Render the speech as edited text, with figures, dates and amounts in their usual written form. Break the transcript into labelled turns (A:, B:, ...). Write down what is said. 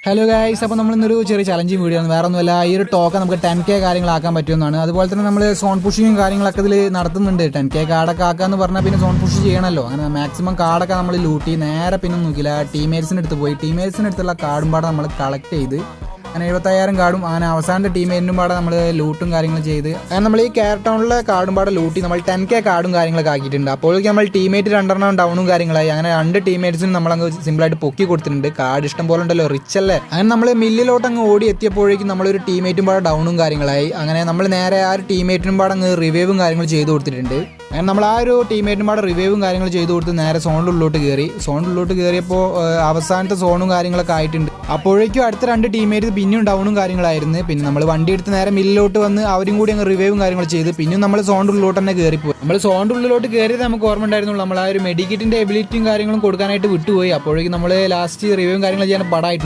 A: Hello guys, അപ്പോൾ നമ്മളിന്നൊരു ചെറിയ challenging video ആണ്. വേറെ ഒന്നുമല്ല, ഈ ഒരു ടോക്കൺ നമുക്ക് 10K കാര്യങ്ങളാക്കാൻ പറ്റുമെന്നാണ്. അതുപോലെ തന്നെ നമ്മൾ സോൺ പുഷിങ്ങും കാര്യങ്ങളൊക്കെ ഇതിൽ നടത്തുന്നുണ്ട്. 10K കാർഡൊക്കെ ആക്കാന്ന് പറഞ്ഞാൽ പിന്നെ സോൺ പുഷ് ചെയ്യണമല്ലോ. അങ്ങനെ മാക്സിമം കാർഡൊക്കെ നമ്മൾ ലൂട്ടി നേരെ പിന്നെ നോക്കില്ല, ടീമേറ്റ്സിൻ്റെ അടുത്ത് പോയി ടീമേറ്റ്സിൻ്റെ അടുത്തുള്ള കാർഡും പാടെ നമ്മൾ കളക്ട് ചെയ്ത് അങ്ങനെ 75,000 കാർഡും അങ്ങനെ അവസാനത്തെ ടീമേറ്റിനും പാടെ നമ്മൾ ലൂട്ടും കാര്യങ്ങളും ചെയ്ത് അങ്ങനെ നമ്മൾ ഈ ടൗണിലെ കാർഡും പാടെ ലൂട്ടി നമ്മൾ 10K കാർഡും കാര്യങ്ങളൊക്കെ ആക്കിയിട്ടുണ്ട്. അപ്പോഴേക്കും നമ്മൾ ടീമേറ്റ് 2 ഡൗണും കാര്യങ്ങളായി. അങ്ങനെ 2 ടീമേറ്റ്സിനും നമ്മളങ്ങ് സിമ്പിളായിട്ട് പൊക്കി കൊടുത്തിട്ടുണ്ട്. കാർഡ് ഇഷ്ടം പോലെ ഉണ്ടല്ലോ, റിച്ച് അല്ലേ. അങ്ങനെ നമ്മൾ മില്ലിലോട്ട് അങ്ങ് ഓടി എത്തിയപ്പോഴേക്കും നമ്മളൊരു ടീമേറ്റും പാടെ ഡൗണും കാര്യങ്ങളായി. അങ്ങനെ നമ്മൾ നേരെ ആ ഒരു ടീമേറ്റിനും പാടെ അങ്ങ് റിവൈവും കാര്യങ്ങൾ ചെയ്ത് കൊടുത്തിട്ടുണ്ട്. അങ്ങനെ നമ്മൾ ആ ഒരു ടീമേറ്റിനും പാടെ റിവൈവും കാര്യങ്ങൾ ചെയ്ത് കൊടുത്ത് നേരെ സോണിനുള്ളിലോട്ട് കയറിയപ്പോൾ അവസാനത്തെ സോണും കാര്യങ്ങളൊക്കെ ആയിട്ടുണ്ട്. അപ്പോഴേക്കും അടുത്ത 2 ടീമേറ്റ് പിന്നെയും ഡൗണും കാര്യങ്ങളായിരുന്നു. പിന്നെ നമ്മൾ വണ്ടി എടുത്ത് നേരെ മില്ലിലോട്ട് വന്ന് അവരും കൂടി അങ്ങ് റിവൈവും കാര്യങ്ങൾ ചെയ്ത് പിന്നെയും നമ്മൾ സോണിൻ്റെ ഉള്ളിലോട്ട് തന്നെ കയറിപ്പോയി. നമ്മൾ സോണിൻ്റെ ഉള്ളിലോട്ട് കയറിയത് നമുക്ക് ഓർമ്മ ഉണ്ടായിരുന്നുള്ളൂ. നമ്മൾ ആ ഒരു മെഡിക്കിറ്റിൻ്റെ എബിലിറ്റിയും കാര്യങ്ങളും കൊടുക്കാനായിട്ട് വിട്ടുപോയി. അപ്പോഴേക്കും നമ്മൾ ലാസ്റ്റ് റിവൈവും കാര്യങ്ങൾ ചെയ്യാൻ പടായിട്ടുണ്ട്.